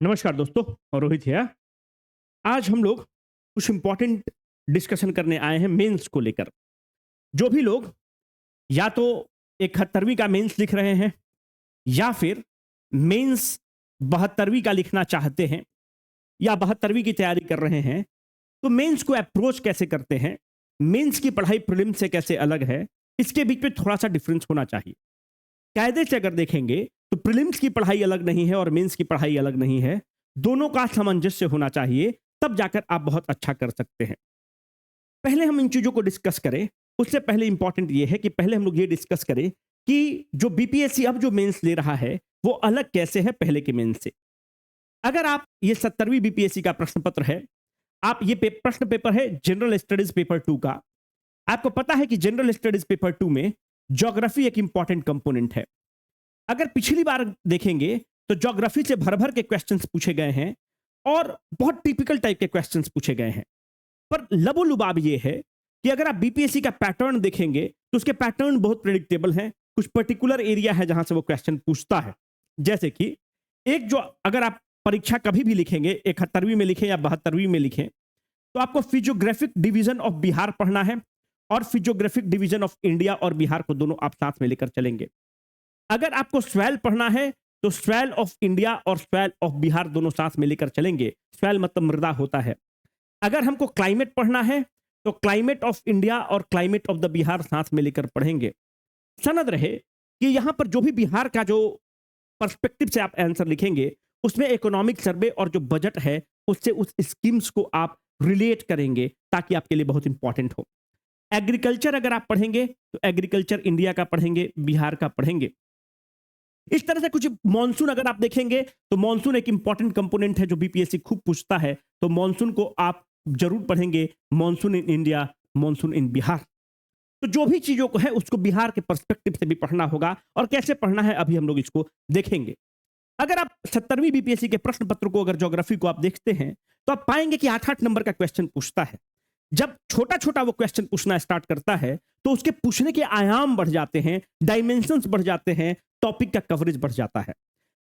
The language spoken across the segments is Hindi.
नमस्कार दोस्तों। और रोहित है। आज हम लोग कुछ इंपॉर्टेंट डिस्कशन करने आए हैं मेंस को लेकर। जो भी लोग या तो 71वीं का मेंस लिख रहे हैं या फिर मेंस 72वीं का लिखना चाहते हैं या 72वीं की तैयारी कर रहे हैं, तो मेंस को अप्रोच कैसे करते हैं, मेंस की पढ़ाई प्रीलिम्स से कैसे अलग है, इसके बीच में थोड़ा सा डिफरेंस होना चाहिए। कायदे से अगर देखेंगे तो प्रीलिम्स की पढ़ाई अलग नहीं है और मेंस की पढ़ाई अलग नहीं है। दोनों का सामंजस्य होना चाहिए, तब जाकर आप बहुत अच्छा कर सकते हैं। पहले हम इन चीजों को डिस्कस करें, उससे पहले इंपॉर्टेंट ये है कि पहले हम लोग ये डिस्कस करें कि जो बीपीएससी अब जो मेंस ले रहा है वो अलग कैसे है पहले के मेंस से। अगर आप ये 70वीं बीपीएससी का प्रश्न पत्र है, आप ये प्रश्न पेपर है जनरल स्टडीज पेपर 2 का। आपको पता है कि जनरल स्टडीज पेपर 2 में ज्योग्राफी एक इंपॉर्टेंट कंपोनेंट है। अगर पिछली बार देखेंगे तो ज्योग्राफी से भर भर के क्वेश्चंस पूछे गए हैं और बहुत टिपिकल टाइप के क्वेश्चंस पूछे गए हैं। पर लबोलुबाब ये है कि अगर आप बीपीएससी का पैटर्न देखेंगे तो उसके पैटर्न बहुत प्रेडिक्टेबल हैं। कुछ पर्टिकुलर एरिया है जहां से वो क्वेश्चन पूछता है। जैसे कि एक जो अगर आप परीक्षा कभी भी लिखेंगे, 71वीं में लिखें या 72वीं में लिखें, तो आपको फिजियोग्राफिक डिवीजन ऑफ बिहार पढ़ना है और फिजियोग्राफिक डिवीजन ऑफ इंडिया और बिहार को दोनों आप साथ में लेकर चलेंगे। अगर आपको स्वेल पढ़ना है तो स्वेल ऑफ इंडिया और स्वेल ऑफ बिहार दोनों साथ में लेकर चलेंगे। स्वेल मतलब मृदा होता है। अगर हमको क्लाइमेट पढ़ना है तो क्लाइमेट ऑफ इंडिया और क्लाइमेट ऑफ द बिहार साथ में लेकर पढ़ेंगे। सनद रहे कि यहां पर जो भी बिहार का जो पर्सपेक्टिव से आप आंसर लिखेंगे उसमें इकोनॉमिक सर्वे और जो बजट है उससे उस स्कीम्स को आप रिलेट करेंगे ताकि आपके लिए बहुत इंपॉर्टेंट हो। एग्रीकल्चर अगर आप पढ़ेंगे तो एग्रीकल्चर इंडिया का पढ़ेंगे, बिहार का पढ़ेंगे। इस तरह से कुछ मॉनसून अगर आप देखेंगे तो मॉनसून एक इंपॉर्टेंट कंपोनेंट है जो बीपीएससी खूब पूछता है, तो मॉनसून को आप जरूर पढ़ेंगे। मॉनसून इन इंडिया, मॉनसून इन बिहार। तो जो भी चीजों को है उसको बिहार के पर्सपेक्टिव से भी पढ़ना होगा और कैसे पढ़ना है अभी हम लोग इसको देखेंगे। अगर आप 70वीं बीपीएससी के प्रश्न पत्र को, अगर ज्योग्राफी को आप देखते हैं तो आप पाएंगे कि 8-8 नंबर का क्वेश्चन पूछता है। जब छोटा छोटा वो क्वेश्चन पूछना स्टार्ट करता है तो उसके पूछने के आयाम बढ़ जाते हैं, डायमेंशंस बढ़ जाते हैं, टॉपिक का कवरेज बढ़ जाता है।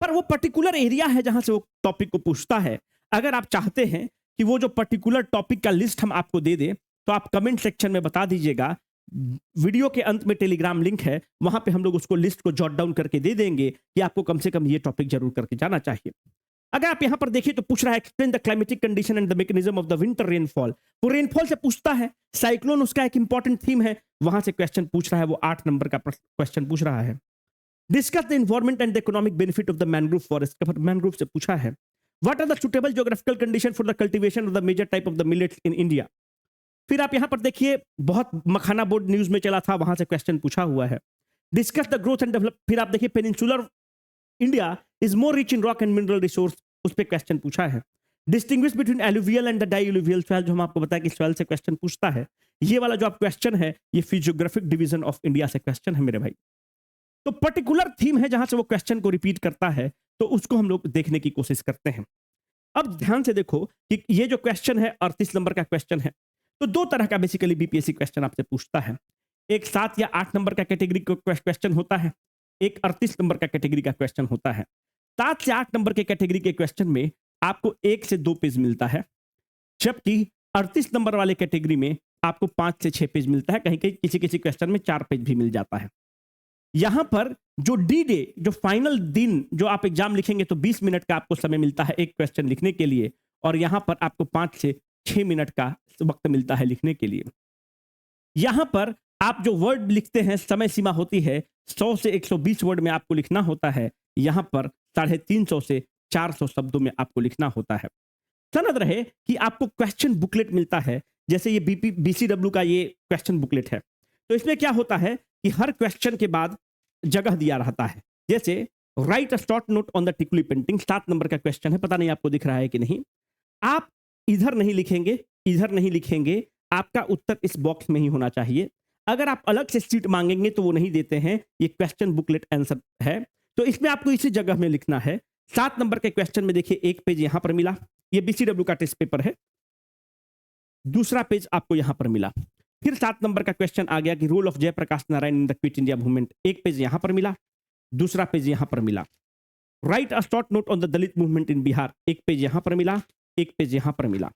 पर वो पर्टिकुलर एरिया है जहां से वो टॉपिक को पूछता है। अगर आप चाहते हैं कि वो जो पर्टिकुलर टॉपिक का लिस्ट हम आपको दे दें तो आप कमेंट सेक्शन में बता दीजिएगा। वीडियो के अंत में टेलीग्राम लिंक है, वहां पे हम लोग उसको लिस्ट को जॉट डाउन करके दे देंगे कि आपको कम से कम ये टॉपिक जरूर करके जाना चाहिए। अगर आप यहां पर देखिए तो पूछ रहा है explain the climatic condition and the mechanism of the winter rainfall. वो रेनफॉल से पूछता है। साइक्लोन उसका एक इंपॉर्टेंट थीम है, वहां से क्वेश्चन पूछ रहा है। वो 8 नंबर का क्वेश्चन पूछ रहा है। Discuss the environment and the economic benefit of the mangrove forest. Mangrove से पूछा है। What are the suitable geographical condition for the cultivation of the major type of the millets in India. फिर आप यहां पर देखिए, बहुत मखाना बोर्ड न्यूज में चला था, वहां से क्वेश्चन पूछा हुआ है। Discuss the growth and develop. फिर आप देखिए peninsular India is more rich in rock and mineral resource, उस पर क्वेश्चन पूछा है। Distinguish between alluvial and the diluvial soil, जो हम आपको बताया कि सॉइल से क्वेश्चन पूछता है। ये वाला जो आप क्वेश्चन है ये फिजियोग्राफिक डिवीजन ऑफ इंडिया से क्वेश्चन है मेरे भाई। तो पर्टिकुलर थीम है जहां से वो क्वेश्चन को रिपीट करता है, तो उसको हम लोग देखने की कोशिश करते हैं। अब ध्यान से देखो कि ये जो क्वेश्चन है 38 नंबर का क्वेश्चन है। तो दो तरह का बेसिकली बीपीएससी क्वेश्चन आपसे पूछता है। एक 7 या 8 नंबर का कैटेगरी क्वेश्चन होता है, एक 38 नंबर का कैटेगरी का क्वेश्चन होता है। 7 से 8 नंबर के कैटेगरी के क्वेश्चन में आपको 1 से 2 पेज मिलता है, जबकि 38 नंबर वाले कैटेगरी में आपको 5 से 6 पेज मिलता है। कहीं कहीं किसी किसी क्वेश्चन में 4 पेज भी मिल जाता है। यहां पर जो डी डे, जो फाइनल दिन जो आप एग्जाम लिखेंगे तो 20 मिनट का आपको समय मिलता है एक क्वेश्चन लिखने के लिए, और यहां पर आपको 5 से 6 मिनट का वक्त मिलता है लिखने के लिए। यहां पर आप जो वर्ड लिखते हैं समय सीमा होती है 100 से 120 वर्ड में आपको लिखना होता है। यहां पर 350 से 400 शब्दों में आपको लिखना होता है। सनद रहे कि आपको क्वेश्चन बुकलेट मिलता है, जैसे ये बीसीडब्ल्यू का ये क्वेश्चन बुकलेट है। तो इसमें क्या होता है कि हर क्वेश्चन के बाद जगह दिया रहता है। जैसे right a short note on the टिकुली पेंटिंग, 7 नंबर का क्वेश्चन है, पता नहीं आपको दिख रहा है कि नहीं। आप इधर नहीं लिखेंगे, इधर नहीं लिखेंगे, आपका उत्तर इस बॉक्स में ही होना चाहिए। अगर आप अलग से सीट मांगेंगे तो वो नहीं देते हैं। ये क्वेश्चन बुकलेट आंसर है, तो इसमें आपको इसी जगह में लिखना है। 7 नंबर के क्वेश्चन में देखिए एक पेज यहां पर मिला, ये बीसीडब्ल्यू का टेस्ट पेपर है। दूसरा पेज आपको यहां पर मिला। फिर 7 नंबर का क्वेश्चन आ गया कि role of Jayaprakash Narayan in the quit India movement, एक पेज यहां पर मिला, दूसरा पेज यहां पर मिला। Write a short note on the Dalit movement in Bihar. एक पेज यहां पर मिला, एक पेज यहां पर मिला।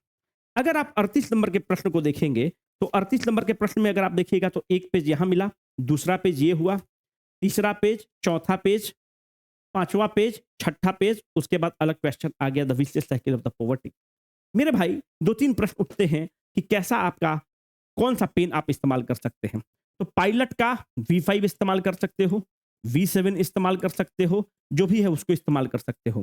अगर आप 38 नंबर के प्रश्न को देखेंगे तो 38 नंबर के प्रश्न में अगर आप देखिएगा तो एक पेज यहां मिला, दूसरा पेज ये हुआ, तीसरा पेज, चौथा पेज, पांचवा पेज, छठा पेज, उसके बाद अलग क्वेश्चन आ गया, the vicious cycle of the poverty. मेरे भाई दो तीन प्रश्न उठते हैं कि कैसा आपका कौन सा पेन आप इस्तेमाल कर सकते हैं। तो पायलट का V5 इस्तेमाल कर सकते हो, V7 इस्तेमाल कर सकते हो, जो भी है उसको इस्तेमाल कर सकते हो।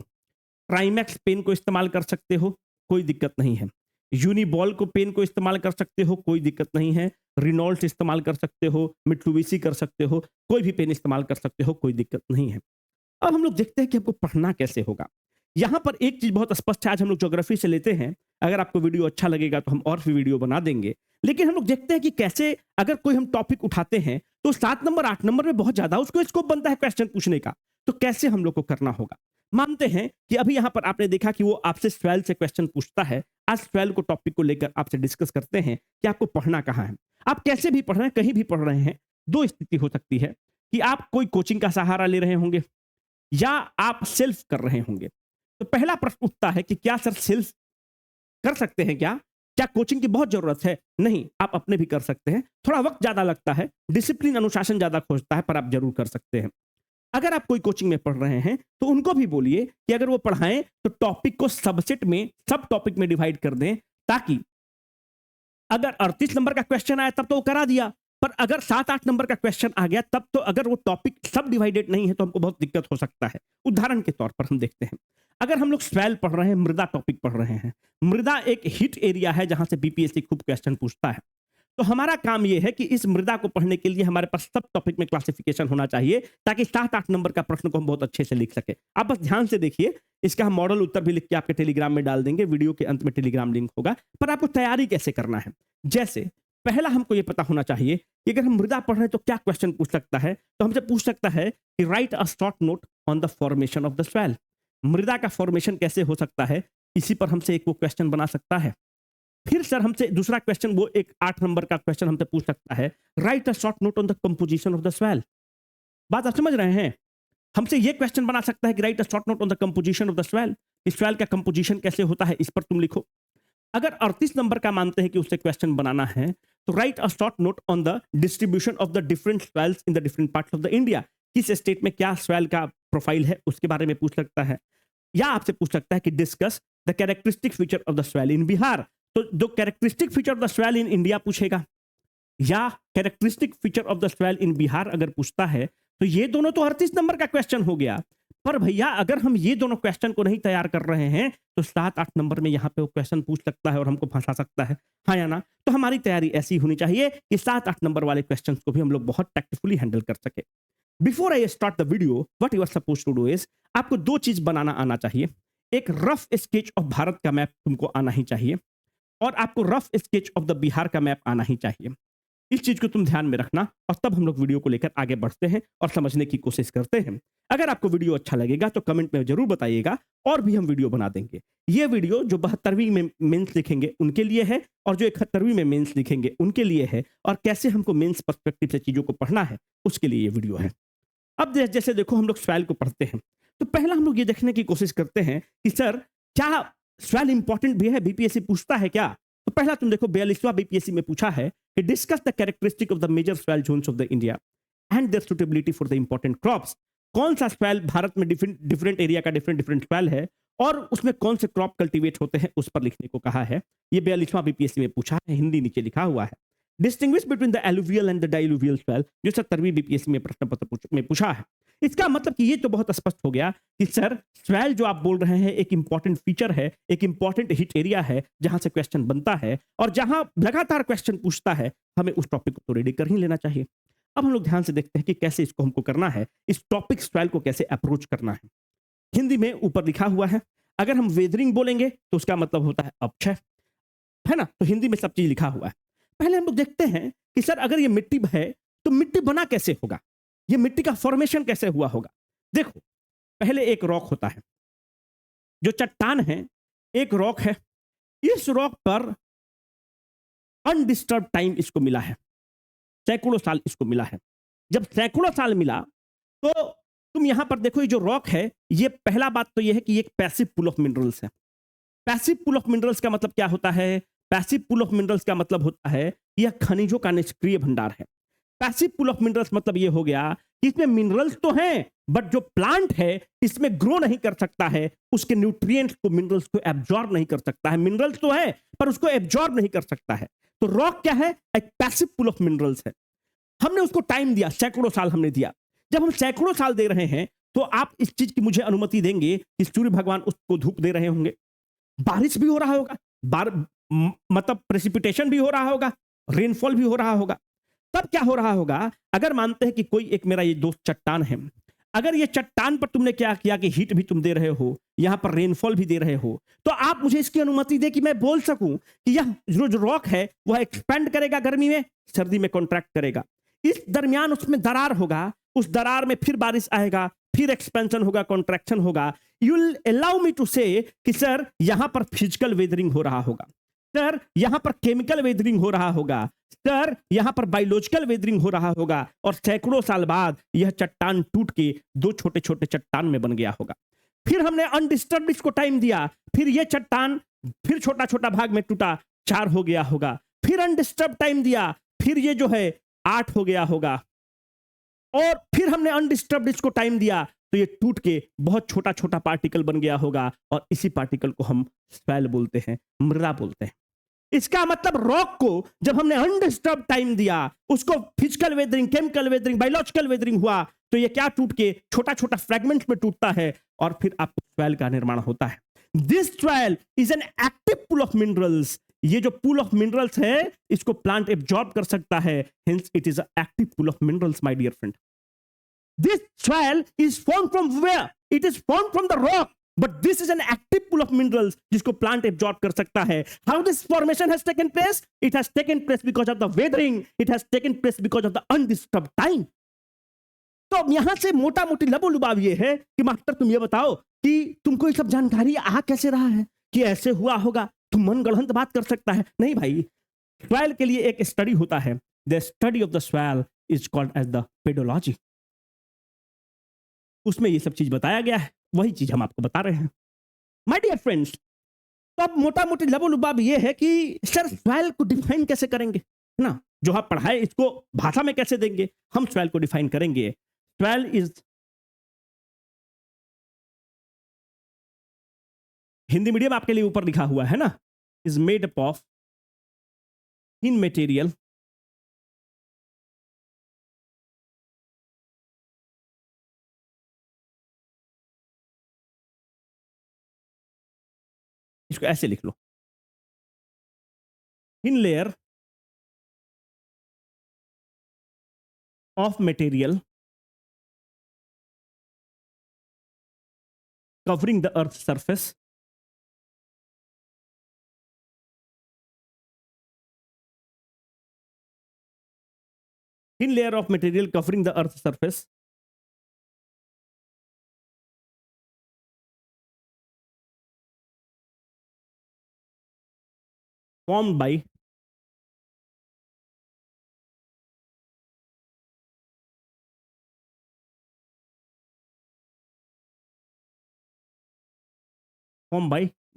ट्राइमैक्स पेन को इस्तेमाल कर सकते हो, कोई दिक्कत नहीं है। यूनिबॉल को पेन को इस्तेमाल कर सकते हो, कोई दिक्कत नहीं है। रिनॉल्ट इस्तेमाल कर सकते हो, मिट्सुबिशी कर सकते हो, कोई भी पेन इस्तेमाल कर सकते हो, कोई दिक्कत नहीं है। अब हम लोग देखते हैं कि हमको पढ़ना कैसे होगा। यहाँ पर एक चीज बहुत स्पष्ट है, आज हम लोग ज्योग्राफी से लेते हैं। अगर आपको वीडियो अच्छा लगेगा तो हम और भी वीडियो बना देंगे, लेकिन हम लोग देखते हैं कि कैसे अगर कोई हम टॉपिक उठाते हैं तो 7 नंबर 8 नंबर में बहुत ज्यादा उसको स्कोप बनता है क्वेश्चन पूछने का। तो कैसे हम लोग को करना होगा। मानते हैं कि अभी यहाँ पर आपने देखा कि वो आपसे स्वेल से क्वेश्चन पूछता है। आज स्वेल को टॉपिक को लेकर आपसे डिस्कस करते हैं कि आपको पढ़ना कहाँ है। आप कैसे भी पढ़ रहे हैं, कहीं भी पढ़ रहे हैं, दो स्थिति हो सकती है कि आप कोई कोचिंग का सहारा ले रहे होंगे या आप सेल्फ कर रहे होंगे। तो पहला प्रश्न उठता है कि क्या सर सेल्फ कर सकते हैं क्या? क्या कोचिंग की बहुत जरूरत है? नहीं, आप अपने भी कर सकते हैं। थोड़ा वक्त ज्यादा लगता है, डिसिप्लिन अनुशासन ज्यादा खोजता है, पर आप जरूर कर सकते हैं। अगर आप कोई कोचिंग में पढ़ रहे हैं तो उनको भी बोलिए कि अगर वो पढ़ाएं तो टॉपिक को सबसेट में, सब टॉपिक में डिवाइड कर दें, ताकि अगर 38 नंबर का क्वेश्चन आया तब तो वो करा दिया, पर अगर 7-8 नंबर का क्वेश्चन आ गया तब तो अगर वो टॉपिक सब डिवाइडेड नहीं है तो हमको बहुत दिक्कत हो सकता है। उदाहरण के तौर पर हम देखते हैं, अगर हम लोग स्वेल पढ़ रहे हैं, मृदा टॉपिक पढ़ रहे हैं, मृदा एक हिट एरिया है जहां से बीपीएससी खूब क्वेश्चन पूछता है। तो हमारा काम यह है कि इस मृदा को पढ़ने के लिए हमारे पास सब टॉपिक में क्लासिफिकेशन होना चाहिए, ताकि 7-8 नंबर का प्रश्न को हम बहुत अच्छे से लिख सके। आप बस ध्यान से देखिए, इसका हम मॉडल उत्तर भी लिख के आपके टेलीग्राम में डाल देंगे, वीडियो के अंत में टेलीग्राम लिंक होगा। पर आपको तैयारी कैसे करना है, जैसे पहला हमको यह पता होना चाहिए कि अगर हम मृदा पढ़ रहे हैं तो क्या क्वेश्चन पूछ सकता है। तो हमसे पूछ सकता है कि right a short note on the formation of the soil. मृदा का फॉर्मेशन कैसे हो सकता है, इसी पर हमसे एक वो क्वेश्चन बना सकता है। फिर सर हमसे दूसरा क्वेश्चन, वो एक 8 नंबर का क्वेश्चन हमसे पूछ सकता है, right a short note on the composition of the soil. बात आप समझ रहे हैं। हमसे ये क्वेश्चन बना सकता है कि right a short note on the composition of the soil. इस सॉइल का कंपोजिशन कैसे होता है, इस पर तुम लिखो। अगर 38 नंबर का मानते हैं कि उससे क्वेश्चन बनाना है, तो right a short note on the distribution of the different soils in the different parts of the India. किस स्टेट में क्या सॉइल का प्रोफाइल है उसके बारे में पूछ सकता है। या आपसे पूछ सकता है कि discuss the characteristic feature of the soil in Bihar. तो जो characteristic feature of the soil in India पूछेगा, या characteristic feature of the soil in Bihar अगर पूछता है, तो ये दोनों तो 38 नंबर का क्वेश्चन हो गया। पर भैया अगर हम ये दोनों क्वेश्चन को नहीं तैयार कर रहे हैं तो 7-8 नंबर में यहाँ पे वो क्वेश्चन पूछ सकता है और हमको फंसा सकता है, हाँ या ना। तो हमारी तैयारी ऐसी होनी चाहिए कि 7-8 नंबर वाले क्वेश्चन को भी हम लोग बहुत टैक्टफुली हैंडल कर सके। Before I start the video, what you are suppose to do is, आपको दो चीज बनाना आना चाहिए। एक रफ स्केच ऑफ भारत का मैप तुमको आना ही चाहिए, और आपको rough sketch of the Bihar का मैप आना ही चाहिए। इस चीज को तुम ध्यान में रखना, और तब हम लोग वीडियो को लेकर आगे बढ़ते हैं और समझने की कोशिश करते हैं। अगर आपको वीडियो अच्छा लगेगा तो कमेंट में जरूर बताइएगा, और भी हम वीडियो बना देंगे। ये वीडियो जो 72वीं में मेंस लिखेंगे उनके लिए है, और जो 71वीं में मेंस लिखेंगे उनके लिए है, और कैसे हमको मेंस पर्सपेक्टिव से चीजों को पढ़ना है उसके लिए ये वीडियो है। अब जैसे देखो हम लोग सवाल को पढ़ते हैं, तो पहला हम लोग ये देखने की कोशिश करते हैं कि सर क्या सवाल इंपॉर्टेंट भी है, बीपीएससी पूछता है क्या। तो पहला तुम देखो 42वां बीपीएससी में पूछा है कि discuss the characteristic of the major soil zones of the India and their suitability for the important crops. कौन सा सॉइल भारत में डिफरेंट एरिया का डिफरेंट सॉइल है, और उसमें कौन से क्रॉप कल्टीवेट होते हैं उस पर लिखने को कहा है। ये 42वां बीपीएससी में पूछा है, हिंदी नीचे लिखा हुआ है। Distinguish between the alluvial and the diluvial soil, जो 70वीं बीपीएससी में प्रश्न पत्र में पूछा है। इसका मतलब कि ये तो बहुत स्पष्ट हो गया कि सर सॉइल जो आप बोल रहे हैं एक इंपॉर्टेंट फीचर है, एक इंपॉर्टेंट हिट एरिया है जहां से क्वेश्चन बनता है, और जहां लगातार क्वेश्चन पूछता है, हमें उस टॉपिक को तो रेडी कर ही लेना चाहिए। अब हम लोग ध्यान से देखते हैं कि कैसे इसको हमको करना है, इस टॉपिक सॉइल को कैसे अप्रोच करना है। हिंदी में ऊपर लिखा हुआ है, अगर हम वेदरिंग बोलेंगे तो उसका मतलब होता है अपक्षय, है ना। तो हिंदी में सब चीज लिखा हुआ है। पहले हम लोग देखते हैं कि सर अगर ये मिट्टी है तो मिट्टी बना कैसे होगा, ये मिट्टी का फॉर्मेशन कैसे हुआ होगा। देखो पहले एक रॉक होता है, जो चट्टान है, एक रॉक है। इस रॉक पर अनडिस्टर्ब टाइम इसको मिला है, सैकड़ों साल इसको मिला है। जब सैकड़ों साल मिला तो तुम यहां पर देखो, ये जो रॉक है, ये पहला बात तो ये है कि ये एक पैसिव पूल ऑफ मिनरल्स है। पैसिव पूल ऑफ मिनरल्स का मतलब क्या होता है? पैसिव पूल ऑफ मिनरल्स का मतलब होता है यह खनिजों का निष्क्रिय भंडार है। पैसिव पूल ऑफ मिनरल्स मतलब ये हो गया कि इसमें मिनरल्स तो हैं, बट जो प्लांट है इसमें ग्रो नहीं कर सकता है, उसके न्यूट्रिएंट्स को, मिनरल्स को एब्जॉर्ब नहीं कर सकता है। मिनरल्स तो है पर उसको एब्जॉर्ब नहीं कर सकता है। तो रॉक क्या है? एक पैसिव पूल ऑफ मिनरल्स है। हमने उसको टाइम दिया, सैकड़ों साल हमने दिया। जब हम सैकड़ों साल दे रहे हैं तो आप इस चीज की मुझे अनुमति देंगे कि सूर्य भगवान उसको धूप दे रहे होंगे, बारिश भी हो रहा होगा, मतलब प्रेसिपिटेशन भी हो रहा होगा, रेनफॉल भी हो रहा होगा। तब क्या हो रहा होगा? अगर मानते हैं कि कोई एक मेरा ये दोस्त चट्टान है, अगर ये चट्टान पर तुमने क्या किया कि हीट भी तुम दे रहे हो, यहां पर रेनफॉल भी दे रहे हो, तो आप मुझे इसकी अनुमति दे कि मैं बोल सकूं कि यह जो रॉक है वह एक्सपेंड करेगा गर्मी में, सर्दी में कॉन्ट्रैक्ट करेगा। इस दरमियान उसमें दरार होगा, उस दरार में फिर बारिश आएगा, फिर एक्सपेंशन होगा, कॉन्ट्रैक्शन होगा। You will allow me to say कि सर यहां पर फिजिकल वेदरिंग हो रहा होगा, सर यहां पर केमिकल वेदरिंग हो रहा होगा, सर यहां पर बायोलॉजिकल वेदरिंग हो रहा होगा, और सैकड़ों साल बाद यह चट्टान टूट के दो छोटे छोटे चट्टान में बन गया होगा। फिर हमने अनडिस्टर्ब्ड इसको टाइम दिया, फिर यह चट्टान फिर छोटा छोटा भाग में टूटा, 4 हो गया होगा। फिर अनडिस्टर्ब टाइम दिया, फिर ये जो है 8 हो गया होगा, और फिर हमने अनडिस्टर्ब्ड इसको टाइम दिया तो ये टूट के बहुत छोटा छोटा पार्टिकल बन गया होगा, और इसी पार्टिकल को हम स्वेल बोलते हैं, मृदा बोलते हैं। इसका मतलब रॉक को जब हमने अनडिस्टर्ब टाइम दिया, उसको physical weathering, chemical weathering, biological weathering हुआ, तो ये क्या टूट के छोटा छोटा फ्रेगमेंट्स में टूटता है, और फिर आपको स्वेल का निर्माण होता है। This swell is an active pool of minerals. ये जो पूल ऑफ मिनरल्स है इसको प्लांट एब्जॉर्ब कर सकता है, hence it is a active pool of minerals my dear friend. This swell is formed from where? It is formed from the rock, but this is an active pool of minerals जिसको plant absorb कर सकता है। How this formation has taken place? It has taken place because of the weathering. It has taken place because of the undisturbed time. तो यहां से मोटा मोटी लबोलुबाव ये है कि मास्टर तुम ये बताओ कि तुमको ये सब जानकारी आ कैसे रहा है कि ऐसे हुआ होगा, तुम मन गढ़ंत बात कर सकता है। नहीं भाई, स्वैल के लिए एक स्टडी होता है। The study of the soil is called as the pedology. उसमें ये सब चीज बताया गया है, वही चीज हम आपको बता रहे हैं माय डियर फ्रेंड्स। तो अब मोटा मोटी लबोलुबाब ये है कि सर स्वैल को डिफाइन कैसे करेंगे, है ना? जो आप पढ़ाए इसको भाषा में कैसे देंगे? हम स्वैल को डिफाइन करेंगे। स्वैल इज, हिंदी मीडियम आपके लिए ऊपर लिखा हुआ है ना, is made up of in material इसको ऐसे लिख लो, in layer of material covering the earth's surface thin layer of material covering the earth's surface formed by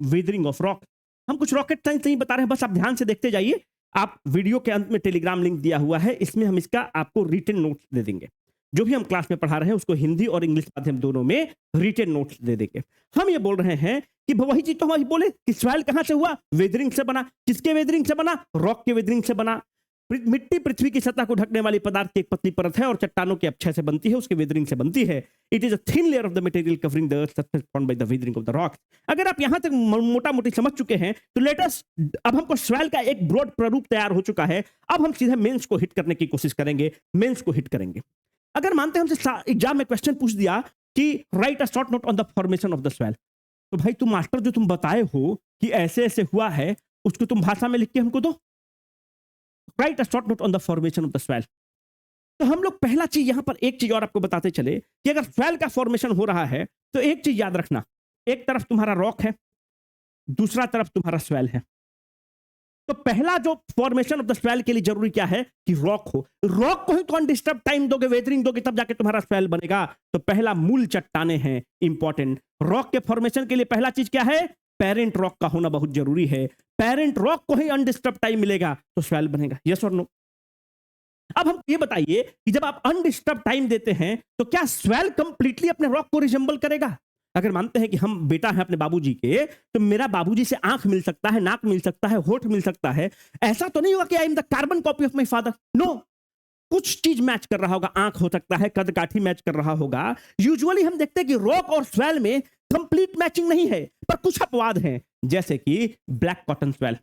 weathering of rock। हम कुछ रॉकेट साइंस नहीं बता रहे हैं, बस आप ध्यान से देखते जाइए। आप वीडियो के अंत में टेलीग्राम लिंक दिया हुआ है, इसमें हम इसका आपको रिटन नोट्स दे देंगे। जो भी हम क्लास में पढ़ा रहे हैं उसको हिंदी और इंग्लिश माध्यम दोनों में रिटन नोट्स दे देंगे। हम ये बोल रहे हैं कि वही चीज तो हम बोले कि सॉइल कहां से हुआ? वेदरिंग से बना। किसके वेदरिंग से बना? रॉक के वेदरिंग से बना। मिट्टी पृथ्वी की सतह को ढकने वाली पदार्थ की एक पतली परत है और चट्टानों के अक्षय से बनती है, उसके वेदरिंग से बनती है। It is a thin layer of the material covering the earth surface formed by the weathering of the rocks. अगर आप यहां तक मोटा मोटी समझ चुके हैं तो लेट अस, अब हमको सॉइल का एक ब्रॉड प्रारूप तैयार हो चुका है। अब हम सीधे मेंस को हिट करने की कोशिश करेंगे, मेंस को हिट करेंगे। अगर मानते हैं हमसे एग्जाम में क्वेश्चन पूछ दिया कि right a short note on the formation of the soil, तो भाई तुम मास्टर जो तुम बताए हो कि ऐसे ऐसे हुआ है, उसको तुम भाषा में लिख के हमको दो। Right a short note on the formation of the soil. तो हम लोग पहला चीज यहां पर एक चीज और आपको बताते चले कि अगर सॉइल का फॉर्मेशन हो रहा है तो एक चीज याद रखना, एक तरफ तुम्हारा रॉक है, दूसरा तरफ तुम्हारा सॉइल है। तो पहला जो फॉर्मेशन ऑफ द स्वेल के लिए जरूरी क्या है कि रॉक हो। रॉक को ही तो अनडिस्टर्ब टाइम दोगे, वेदरिंग दोगे, तब जाके तुम्हारा स्वेल बनेगा। तो पहला मूल चट्टाने हैं इंपॉर्टेंट। रॉक के फॉर्मेशन के लिए पहला चीज क्या है, पेरेंट रॉक का होना बहुत जरूरी है। पेरेंट रॉक को ही अनडिस्टर्ब टाइम मिलेगा तो स्वेल बनेगा। यस और नो। अब हम ये बताइए कि जब आप अनडिस्टर्ब टाइम देते हैं तो क्या स्वेल कंप्लीटली अपने रॉक को रिजेंबल करेगा? अगर मानते हैं कि हम बेटा हैं अपने बाबूजी के, तो मेरा बाबूजी से आंख मिल सकता है, नाक मिल सकता है, होठ मिल सकता है। ऐसा तो नहीं होगा कि I am the carbon copy of my father. No, कुछ चीज मैच कर रहा होगा, आंख हो सकता है, कद काठी मैच कर रहा होगा। यूजुअली हम देखते हैं कि रॉक और स्वेल में कंप्लीट मैचिंग नहीं है, पर कुछ अपवाद हैं, जैसे कि black cotton swell.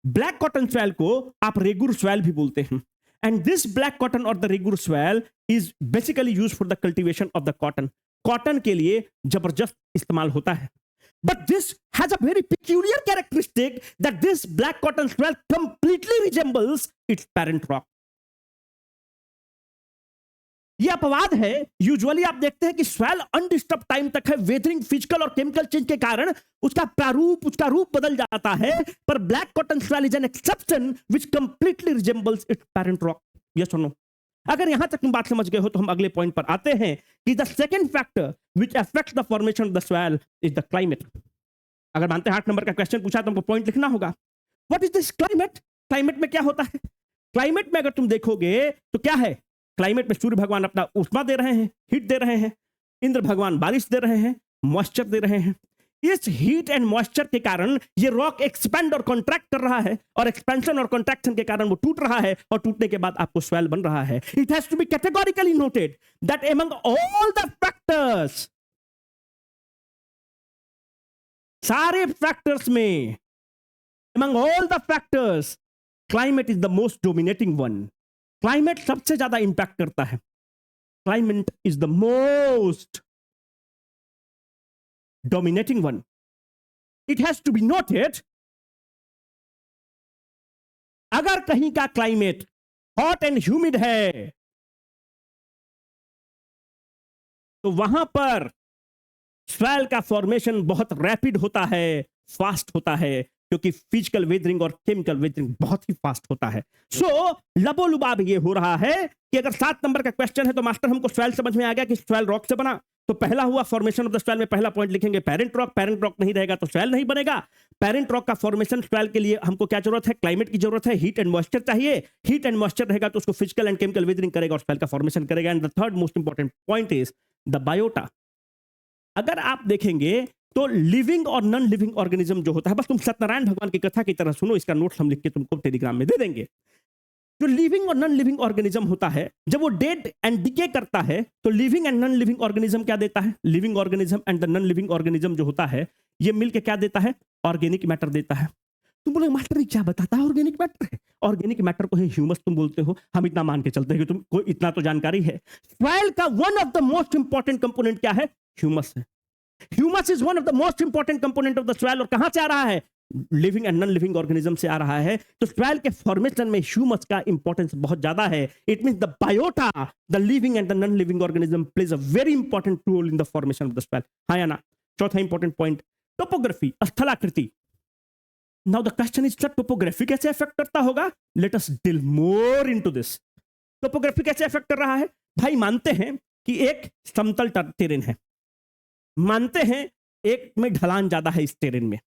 Black cotton swell को आप रेगुर स्वेल भी बोलते हैं। एंड दिस ब्लैक कॉटन और the regur swell is basically use for the cultivation of the cotton. Cotton के लिए जबरदस्त इस्तेमाल होता है। But this has a very peculiar characteristic that this black cotton swell completely resembles its parent rock. ये अपवाद है। यूजुअली आप देखते हैं कि स्वेल अनडिस्टर्ब टाइम तक है, वेदरिंग, फिजिकल और केमिकल चेंज के कारण उसका रूप बदल जाता है। पर black cotton swell is an exception which completely resembles it's parent rock. Yes और नो? अगर यहां तक तुम बात समझ गए हो तो हम अगले पॉइंट पर आते हैं कि the second factor which affects the formation of the swell is the climate. अगर मानते हैं 8 नंबर का क्वेश्चन पूछा तो हमको पॉइंट लिखना होगा। What is this climate? Climate में क्या होता है? क्लाइमेट में अगर तुम देखोगे तो क्या है, क्लाइमेट में सूर्य भगवान अपना ऊष्मा दे रहे हैं, हीट दे रहे हैं। इंद्र भगवान बारिश दे रहे हैं, मॉइस्चर दे रहे हैं। इस हीट एंड मॉइस्चर के कारण ये रॉक एक्सपेंड और कॉन्ट्रैक्ट कर रहा है, और एक्सपेंशन और कॉन्ट्रैक्शन के कारण वो टूट रहा है, और टूटने के बाद आपको स्वेल बन रहा है। It has to be categorically noted that among all the factors, सारे फैक्टर्स में, among all the factors, climate is the most dominating one. Climate सबसे ज्यादा इंपैक्ट करता है। Climate is the most dominating one. It has to be noted, अगर कहीं का क्लाइमेट हॉट एंड ह्यूमिड है तो वहां पर स्वेल का फॉर्मेशन बहुत रैपिड होता है, फास्ट होता है, क्योंकि फिजिकल वेदरिंग और केमिकल वेदरिंग बहुत ही फास्ट होता है। सो लबोलुबाब ये हो रहा है कि अगर 7 नंबर का क्वेश्चन है तो मास्टर हमको स्वेल समझ में आ गया कि स्वेल रॉक से बना, तो पहला हुआ फॉर्मेशन ऑफ द स्वेल में पहला पॉइंट लिखेंगे पेरेंट रॉक। पेरेंट रॉक नहीं रहेगा तो स्वेल नहीं बनेगा। पेरेंट रॉक का फॉर्मेशन स्वेल के लिए हमको क्या जरूरत है, क्लाइमेट की जरूरत है, हीट एंड मॉइस्चर चाहिए। हीट एंड मॉइस्चर रहेगा तो उसको फिजिकल एंड केमिकल वेदरिंग करेगा और स्वेल का फॉर्मेशन करेगा। And the third most important point is the biota. अगर आप देखेंगे तो लिविंग और नॉन लिविंग ऑर्गेनिज्म जो होता है, बस तुम सत्यनारायण भगवान की कथा की तरह सुनो, इसका नोट्स हम लिख के तुमको टेलीग्राम में दे देंगे। जो लिविंग और नॉन लिविंग ऑर्गेनिज्म होता है, जब वो डेड एंड डिके करता है तो living and non living organism क्या देता है, living organism and the non living organism जो होता है ये मिलके क्या देता है, ऑर्गेनिक मैटर देता है। तुम बोले मास्टर ये क्या बताता है ऑर्गेनिक मैटर है? ऑर्गेनिक मैटर को ही ह्यूमस तुम बोलते हो, हम इतना मान के चलते हैं कि तुमको इतना तो जानकारी है। सॉइल का one of the most important component क्या है, ह्यूमस है। Humus is one of the most important component of the soil, और कहां से आ रहा है, living and non living organism से आ रहा है। तो सॉइल के फॉर्मेशन में ह्यूमस का इंपॉर्टेंस बहुत ज्यादा है। It means the biota, the living and the non living organism plays a very important role in the formation of the soil. हाँ या ना? चौथा इंपॉर्टेंट पॉइंट, टोपोग्राफी, स्थलाकृति। Now the question is topography कैसे इफेक्ट करता होगा? Let us delve more into this. Topography कैसे इफेक्ट कर रहा है? भाई मानते हैं कि एक समतल टेरेन है, मानते हैं एक में ढलान ज्यादा है इस टेरेन में।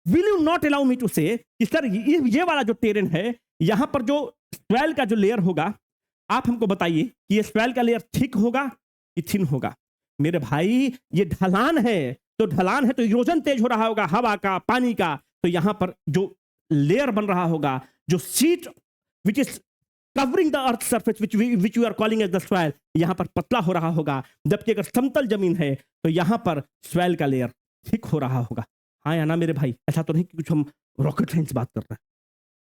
Will you not allow me to say कि सर ये वाला जो टेरेन है, यहां पर जो स्वेल का जो लेयर होगा, आप हमको बताइए कि ये स्वेल का लेयर थिक होगा कि थिन होगा? मेरे भाई ये ढलान है, तो ढलान है तो इरोजन तेज हो रहा होगा हवा का, पानी का, तो यहां पर जो लेयर बन रहा होगा, जो sheet which is covering the earth surface which you are calling as the soil, यहां पर पतला हो रहा होगा। जबकि अगर समतल जमीन है तो यहां पर स्वेल का लेयर थिक हो रहा होगा। हाँ या ना मेरे भाई? ऐसा तो नहीं कि कुछ हम रॉकेट साइंस बात कर रहे हैं,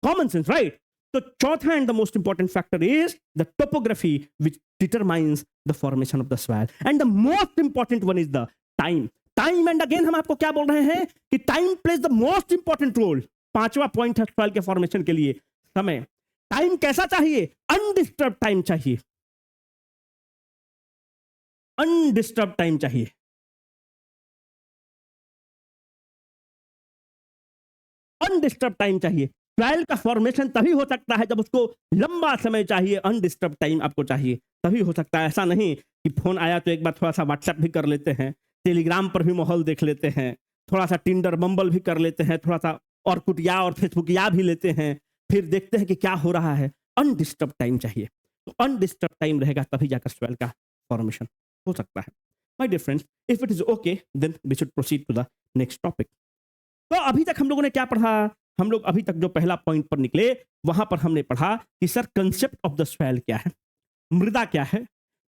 कॉमन सेंस, राइट? तो चौथा and the most important factor is the topography which determines the formation of the soil, and the most important one is the time. Time, and again हम आपको क्या बोल रहे हैं कि time plays the most important role. पांचवा पॉइंट है सॉइल के फॉर्मेशन के लिए समय। टाइम कैसा चाहिए? अनडिस्टर्ब टाइम चाहिए, अनडिस्टर्ब टाइम चाहिए। अनडिस्टर्ब टाइम चाहिए। सॉइल का फॉर्मेशन तभी हो सकता है जब उसको लंबा समय चाहिए, अनडिस्टर्ब टाइम आपको चाहिए, तभी हो सकता है। ऐसा नहीं कि फोन आया तो एक बार थोड़ा सा व्हाट्सएप भी कर लेते हैं, टेलीग्राम पर भी माहौल देख लेते हैं, थोड़ा सा टिंडर बम्बल भी कर लेते हैं, थोड़ा सा और कुटिया और फेसबुकिया भी लेते हैं, फिर देखते हैं कि क्या हो रहा है। अनडिस्टर्ब टाइम चाहिए। तो अनडिस्टर्ब टाइम रहेगा तभी जाकर सॉइल का फॉर्मेशन हो सकता है। My dear friends, if it is okay then we should proceed to the next topic. तो अभी तक हम लोगों ने क्या पढ़ा? हम लोग अभी तक जो पहला पॉइंट पर निकले वहां पर हमने पढ़ा कि sir concept of the soil क्या है, मृदा क्या है।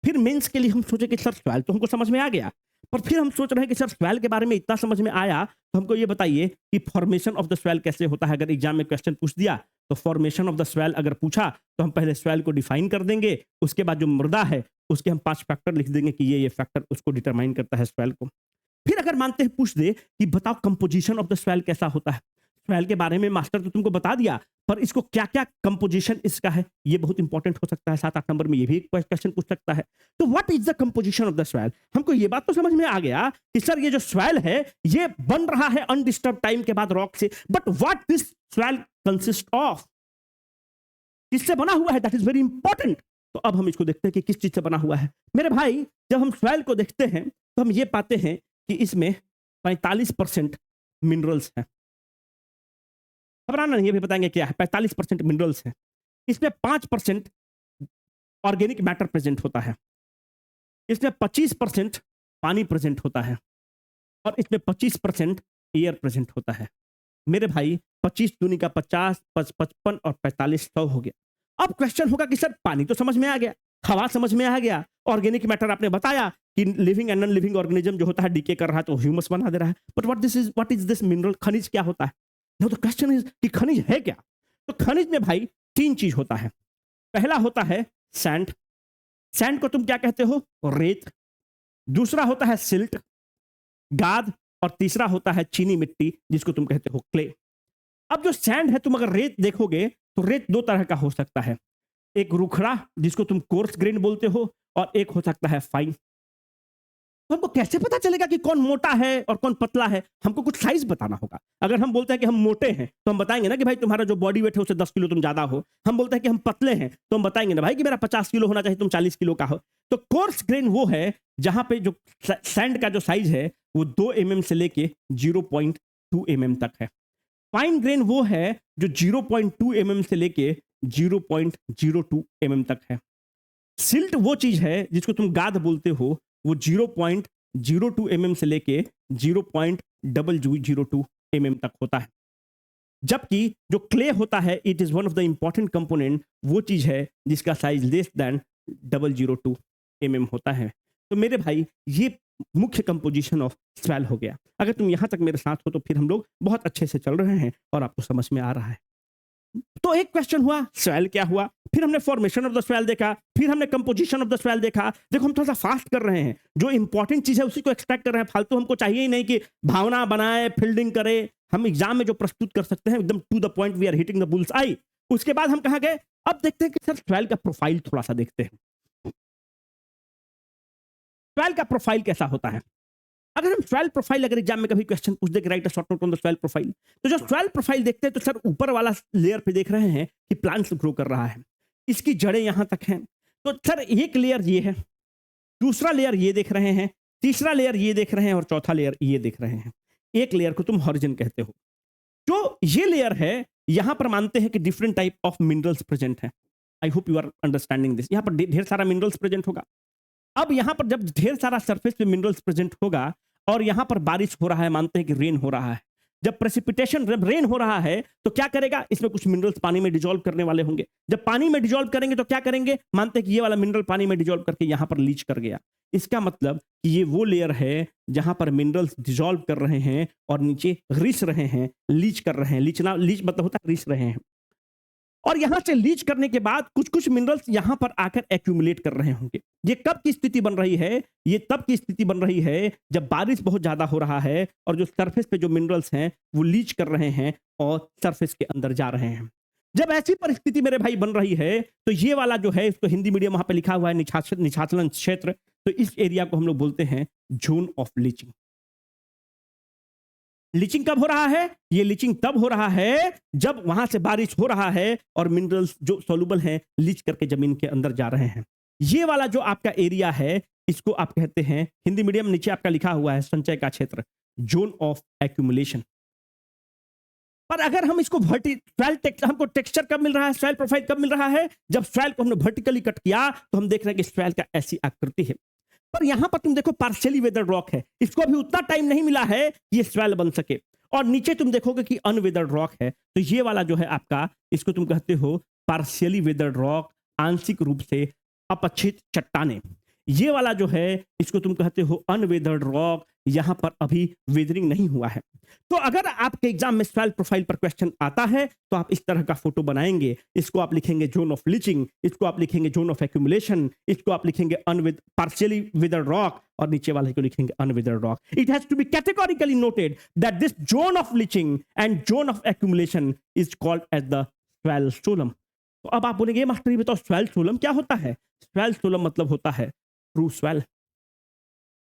फिर मेंस के लिए हम सोचे कि सर सॉइल तो हमको समझ में आ गया, पर फिर हम सोच रहे हैं कि सर सॉइल के बारे में इतना समझ में आया तो हमको ये बताइए कि फॉर्मेशन ऑफ द सॉइल कैसे होता है। अगर एग्जाम में क्वेश्चन पूछ दिया तो फॉर्मेशन ऑफ द सॉइल अगर पूछा तो हम पहले सॉइल को डिफाइन कर देंगे, उसके बाद जो मृदा है उसके हम 5 फैक्टर लिख देंगे कि ये फैक्टर उसको डिटरमाइन करता है सॉइल को। फिर अगर मानते हैं पूछ दे कि बताओ कंपोजिशन ऑफ द सॉइल कैसा होता है। सॉइल के बारे में मास्टर तो तुमको बता दिया, पर इसको क्या क्या कंपोजिशन इसका है ये बहुत इंपॉर्टेंट हो सकता है। 7-8 नंबर में ये भी क्वेश्चन पूछ सकता है। तो what is the composition of the soil? हमको ये बात तो समझ में आ गया कि सर ये जो सॉइल है ये बन रहा है अनडिस्टर्ब टाइम के बाद रॉक से, but what this soil consist of, किससे बना हुआ है, दैट इज वेरी इंपॉर्टेंट। तो अब हम इसको देखते हैं कि किस चीज से बना हुआ है। मेरे भाई जब हम सॉइल को देखते हैं तो हम ये पाते हैं कि इसमें 45% मिनरल्स हैं। घबराना नहीं, ये भी बताएंगे क्या है। 45% मिनरल्स हैं, इसमें 5% ऑर्गेनिक मैटर प्रेजेंट होता है, इसमें 25% पानी प्रेजेंट होता है और इसमें 25% एयर प्रेजेंट होता है। मेरे भाई 25 दूनी का 50, 55 और 45 100 हो गया। अब क्वेश्चन होगा कि सर पानी तो समझ में आ गया, हवा समझ में आ गया, ऑर्गेनिक मैटर आपने बताया कि living and non living organism जो होता है डीके कर रहा है तो ह्यूमस बना दे रहा है, but what is this mineral, खनिज क्या होता है? नाउ द क्वेश्चन इज कि खनिज है क्या? तो खनिज में भाई 3 चीज होता है। पहला होता है सैंड, सैंड को तुम क्या कहते हो? रेत। दूसरा होता है सिल्ट, गाद। और तीसरा होता है चीनी मिट्टी जिसको तुम कहते हो क्ले। अब जो सैंड है तुम अगर रेत देखोगे तो रेत 2 तरह का हो सकता है, एक रुखड़ा जिसको तुम कोर्स ग्रेन बोलते हो और एक हो सकता है फाइन। तो हमको कैसे पता चलेगा कि कौन मोटा है और कौन पतला है? हमको कुछ साइज बताना होगा। अगर हम बोलते हैं कि हम मोटे हैं तो हम बताएंगे ना कि भाई तुम्हारा जो बॉडी वेट है उससे 10 किलो तुम ज्यादा हो। हम बोलते हैं कि हम पतले हैं तो हम बताएंगे ना भाई कि मेरा 50 किलो होना चाहिए, तुम 40 किलो का हो। तो कोर्स ग्रेन वो है जहां पे जो सैंड का जो साइज है वो 2 mm से लेके 0.2 mm तक है। फाइन ग्रेन वो है जो 0.2 mm से लेके 0.02 mm तक है। सिल्ट वो चीज है जिसको तुम गाद बोलते हो, वो 0.02 mm से लेके 0.002 mm तक होता है। जबकि जो क्ले होता है it is one of the important component, वो चीज है जिसका साइज लेस देन 002 mm होता है। तो मेरे भाई ये मुख्य कंपोजिशन ऑफ सॉइल हो गया। अगर तुम यहां तक मेरे साथ हो तो फिर हम लोग बहुत अच्छे से चल रहे हैं और आपको समझ में आ रहा है। तो एक क्वेश्चन हुआ सॉइल क्या हुआ, फिर हमने फॉर्मेशन ऑफ द सॉइल देखा, फिर हमने कंपोजिशन ऑफ द सॉइल देखा। देखो हम थोड़ा सा फास्ट कर रहे हैं, जो इंपॉर्टेंट चीज है उसी को एक्सट्रैक्ट कर रहे हैं। फालतू हमको चाहिए ही नहीं कि भावना बनाए फील्डिंग करे। हम एग्जाम में जो प्रस्तुत कर सकते हैं एकदम to the point, we are hitting the bull's eye. उसके बाद हम कहां गए? अब देखते हैं कि सर सॉइल का प्रोफाइल थोड़ा सा देखते हैं। सॉइल का प्रोफाइल कैसा होता है? अगर हम सॉइल प्रोफाइल, अगर एग्जाम में कभी क्वेश्चन पूछ दे कि right a short note on the soil profile, तो जो सॉइल प्रोफाइल देखते हैं तो सर ऊपर वाला लेयर पे देख रहे हैं कि प्लांट्स ग्रो कर रहा है, इसकी जड़ें यहां तक हैं। तो सर एक लेयर ये है, दूसरा लेयर ये देख रहे हैं, तीसरा लेयर ये देख रहे हैं और चौथा लेयर ये देख रहे हैं। एक लेयर को तुम हॉरिजन कहते हो। जो ये लेयर है यहां पर मानते हैं कि different type of minerals present है। I hope you are understanding this. यहां पर ढेर सारा मिनरल्स प्रेजेंट होगा। अब यहां पर जब ढेर सारा सरफेस पे मिनरल्स प्रेजेंट होगा और यहां पर बारिश हो रहा है, मानते हैं कि रेन हो रहा है। जब प्रेसिपिटेशन, जब रेन हो रहा है तो क्या करेगा? इसमें कुछ मिनरल्स पानी में डिजोल्व करने वाले होंगे। जब पानी में डिजोल्व करेंगे तो क्या करेंगे? मानते हैं कि ये वाला मिनरल पानी में डिजोल्व करके यहां पर लीच कर गया। इसका मतलब कि ये वो लेयर है जहां पर मिनरल्स डिजोल्व कर रहे हैं और नीचे रिस रहे हैं, लीच कर रहे हैं। लीचना, लीच मतलब होता है रिस रहे हैं। और यहां से लीच करने के बाद कुछ कुछ मिनरल्स यहां पर आकर एक्यूमुलेट कर रहे होंगे। ये कब की स्थिति बन रही है? ये तब की स्थिति बन रही है जब बारिश बहुत ज्यादा हो रहा है और जो सरफेस पे जो मिनरल्स हैं वो लीच कर रहे हैं और सरफेस के अंदर जा रहे हैं। जब ऐसी परिस्थिति मेरे भाई बन रही है तो ये वाला जो है, इसको हिंदी मीडियम वहां पे लिखा हुआ है निछाचलन क्षेत्र, तो इस एरिया को हम लोग बोलते हैं जोन ऑफ लीचिंग। लीचिंग कब हो रहा है? ये लीचिंग तब हो रहा है जब वहां से बारिश हो रहा है और मिनरल्स जो सॉल्युबल हैं लीच करके जमीन के अंदर जा रहे हैं। ये वाला जो आपका एरिया है, इसको आप कहते हैं, हिंदी मीडियम नीचे आपका लिखा हुआ है संचय का क्षेत्र, जोन ऑफ एक्यूमुलेशन। पर अगर हम इसको हमको टेक्सचर कब मिल रहा है, सॉइल प्रोफाइल कब मिल रहा है? जब सॉइल को हमने वर्टिकली कट किया तो हम देख रहे हैं कि सॉइल का ऐसी आकृति है। पर यहां पर तुम देखो पार्शियली वेदर्ड रॉक है, इसको अभी उतना टाइम नहीं मिला है ये सॉइल बन सके। और नीचे तुम देखोगे कि अनवेदर्ड रॉक है, तो ये वाला जो है आपका, इसको तुम कहते हो पार्शियली वेदर्ड रॉक, आंशिक रूप से अपक्षित चट्टाने। ये वाला जो है इसको तुम कहते हो अनवेदर्ड रॉक, यहां पर अभी वेदरिंग नहीं हुआ है। तो अगर आपके एग्जाम में सॉइल प्रोफाइल पर क्वेश्चन आता है तो आप इस तरह का फोटो बनाएंगे। इसको आप लिखेंगे जोन ऑफ लीचिंग, इसको आप लिखेंगे जोन ऑफ एक्यूमुलेशन, इसको आप लिखेंगे पार्शियली विदर्ड रॉक, और नीचे वाले को लिखेंगे unweathered rock. It has to be categorically noted that this zone of leaching and zone of accumulation is called as the soil solum. तो अब आप बोलेंगे मास्टर ये बताओ सॉइल सोलम क्या होता है? सॉइल सोलम मतलब होता है ट्रू सॉइल।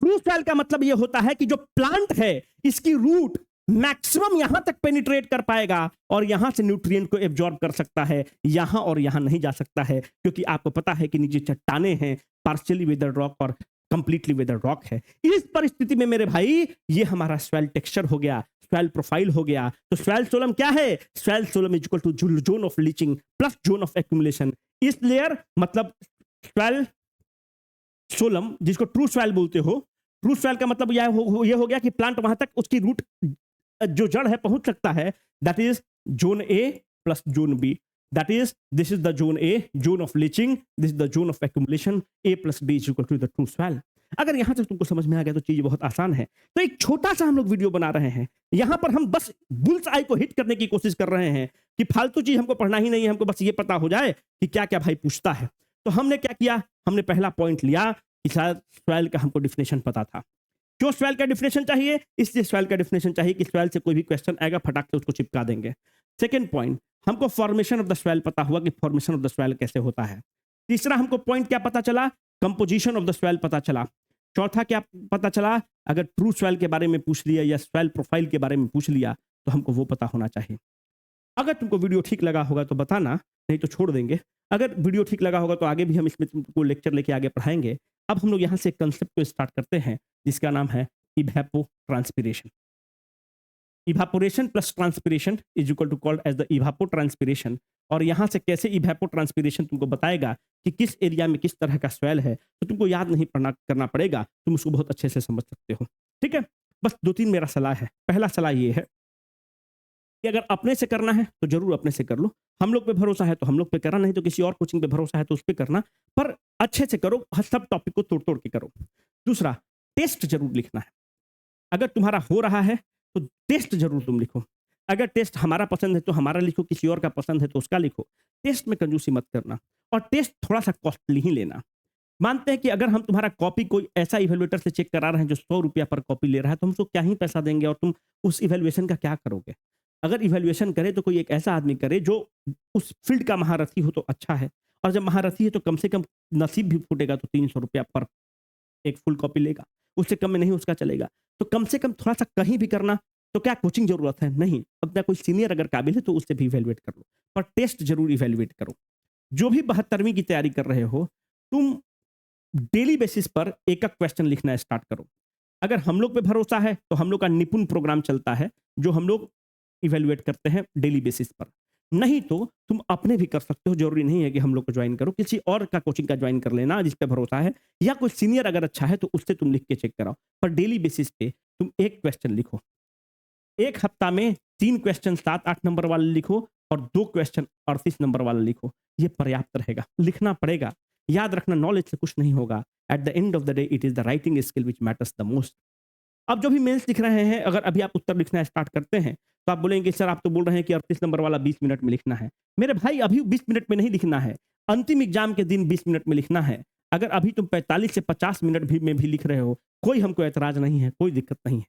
ट्रू सॉइल का मतलब यह होता है कि जो प्लांट है इसकी रूट मैक्सिमम यहां तक पेनिट्रेट कर पाएगा और यहां से न्यूट्रिएंट को एब्जॉर्ब कर सकता है, यहां और यहां नहीं जा सकता है, क्योंकि आपको पता है कि नीचे चट्टाने हैं, पार्शियली वेदर्ड रॉक और कंप्लीटली वेदर्ड रॉक है। इस परिस्थिति में मेरे भाई ये हमारा सॉइल टेक्सचर हो गया, सॉइल प्रोफाइल हो गया। तो सॉइल सोलम क्या है? Soil solum is equal to zone of leaching plus zone of accumulation. इस लेयर मतलब सॉइल सोलम, जिसको ट्रू सॉइल बोलते हो, ट्रू सॉइल का मतलब यह हो गया कि प्लांट वहां तक उसकी रूट जो जड़ है पहुंच सकता है, that is zone A plus zone B, that is this is the zone A, zone of leaching, this is the zone of accumulation, A plus B is equal to the true soil. अगर यहां तक तुमको समझ में आ गया तो चीज बहुत आसान है। तो एक छोटा सा हम लोग वीडियो बना रहे हैं, यहां पर हम बस बुल्स आई को हिट करने की कोशिश कर रहे हैं कि फालतू चीज हमको पढ़ना ही नहीं है, हमको बस ये पता हो जाए कि क्या क्या भाई पूछता है। तो हमने क्या किया, हमने पहला पॉइंट लिया कि शायद सॉइल का हमको डिफिनेशन पता था। क्यों सॉइल का डिफिनेशन चाहिए? इसलिए सॉइल का डिफिनेशन चाहिए कि सॉइल से कोई भी क्वेश्चन आएगा फटाक से उसको चिपका देंगे। सेकंड पॉइंट, हमको फॉर्मेशन ऑफ द सॉइल पता हुआ कि फॉर्मेशन ऑफ द सॉइल कैसे होता है। तीसरा हमको पॉइंट क्या पता चला? कंपोजिशन ऑफ द सॉइल पता चला। चौथा क्या पता चला? अगर ट्रू सॉइल के बारे में पूछ लिया या सॉइल प्रोफाइल के बारे में पूछ लिया तो हमको वो पता होना चाहिए। अगर तुमको वीडियो ठीक लगा होगा तो बताना, नहीं तो छोड़ देंगे। अगर वीडियो ठीक लगा होगा तो आगे भी हम इसमें तुमको लेक्चर लेके आगे पढ़ाएंगे। अब हम लोग यहाँ से एक कंसेप्ट को स्टार्ट करते हैं जिसका नाम है evapotranspiration. Evaporation plus transpiration is equal to called as the evapotranspiration. और यहाँ से कैसे इवैपोट्रांसपिरेशन तुमको बताएगा कि किस एरिया में किस तरह का सॉइल है, तो तुमको याद नहीं करना पड़ेगा, तुम उसको बहुत अच्छे से समझ सकते हो। ठीक है, बस 2-3 मेरा सलाह है। पहला सलाह ये है कि अगर अपने से करना है तो जरूर अपने से कर लो, हम लोग पे भरोसा है तो हम लोग पे करना, नहीं तो किसी और कोचिंग पे भरोसा है तो उस पे करना, पर अच्छे से करो, सब टॉपिक को तोड़ तोड़ के करो। दूसरा, टेस्ट जरूर लिखना है। अगर तुम्हारा हो रहा है तो टेस्ट जरूर तुम लिखो। अगर टेस्ट हमारा पसंद है तो हमारा लिखो, किसी और का पसंद है तो उसका लिखो। टेस्ट में कंजूसी मत करना, और टेस्ट थोड़ा सा कॉस्टली ही लेना। मानते हैं कि अगर हम तुम्हारा कॉपी कोई ऐसा इवेल्युएटर से चेक करा रहे हैं जो 100 रुपया पर कॉपी ले रहा है, तो हम उसको क्या ही पैसा देंगे और तुम उस इवेल्युएशन का क्या करोगे? अगर इवेल्युएशन करे तो कोई एक ऐसा आदमी करे जो उस फील्ड का महारथी हो तो अच्छा है, और जब महारथी है तो कम से कम नसीब भी फूटेगा तो 300 रुपया पर एक फुल कॉपी लेगा, उससे कम में नहीं उसका चलेगा। तो कम से कम थोड़ा सा कहीं भी करना। तो क्या कोचिंग जरूरत है? नहीं। अपना कोई सीनियर अगर काबिल है तो उससे भी इवेल्युएट कर लो, पर टेस्ट जरूर इवेल्युएट करो। जो भी 72वीं की तैयारी कर रहे हो, तुम डेली बेसिस पर एक एक क्वेश्चन लिखना स्टार्ट करो। अगर हम लोग पे भरोसा है तो हम लोग का निपुण प्रोग्राम चलता है जो हम लोग इवेल्युएट करते हैं डेली बेसिस पर। नहीं तो तुम अपने भी कर सकते हो, जरूरी नहीं है कि हम लोग को ज्वाइन करो, किसी और का कोचिंग का ज्वाइन कर लेना जिस पे भरोसा है, या कोई सीनियर अगर अच्छा है तो उससे तुम लिख के चेक कराओ। पर डेली बेसिस पे तुम एक क्वेश्चन लिखो। एक हफ्ता में 3 क्वेश्चन 7-8 नंबर वाले लिखो और 2 क्वेश्चन 38 नंबर वाला लिखो। ये पर्याप्त रहेगा। लिखना पड़ेगा। याद रखना, नॉलेज से कुछ नहीं होगा। At the end of the day it is the writing skill which matters the most. अब जो भी मेंस लिख रहे हैं, अगर अभी आप उत्तर लिखना स्टार्ट करते हैं तो आप बोलेंगे सर आप तो बोल रहे हैं कि 38 नंबर वाला 20 मिनट में लिखना है। मेरे भाई अभी 20 मिनट में नहीं लिखना है, अंतिम एग्जाम के दिन 20 मिनट में लिखना है। अगर अभी तुम 45 से 50 मिनट में भी लिख रहे हो, कोई हमको ऐतराज नहीं है, कोई दिक्कत नहीं है।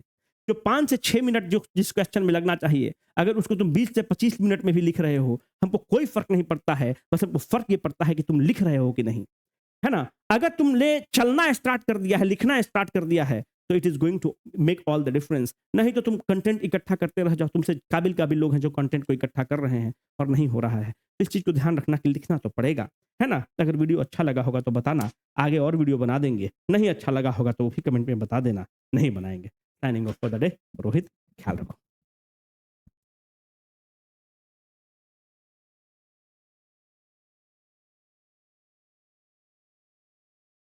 जो 5 से 6 मिनट जो जिस क्वेश्चन में लगना चाहिए, अगर उसको तुम 20 से 25 मिनट में भी लिख रहे हो, हमको कोई फर्क नहीं पड़ता है। बस हमको फर्क ये पड़ता है कि तुम लिख रहे हो कि नहीं, है ना। अगर तुमने चलना स्टार्ट कर दिया है, लिखना स्टार्ट कर दिया है, तो it is going to make all the difference. नहीं तो तुम कंटेंट इकट्ठा करते रह जाओ, तुमसे काबिल काबिल लोग हैं जो कंटेंट को इकट्ठा कर रहे हैं और नहीं हो रहा है। इस चीज़ को ध्यान रखना कि लिखना तो पड़ेगा, है ना? अगर वीडियो अच्छा लगा होगा तो बताना, आगे और वीडियो बना देंगे। नहीं अच्छा लगा होगा तो वो भी कमेंट में बता देना, नहीं बनाएंगे। Signing off for the day, Rohit, ख्याल रखो।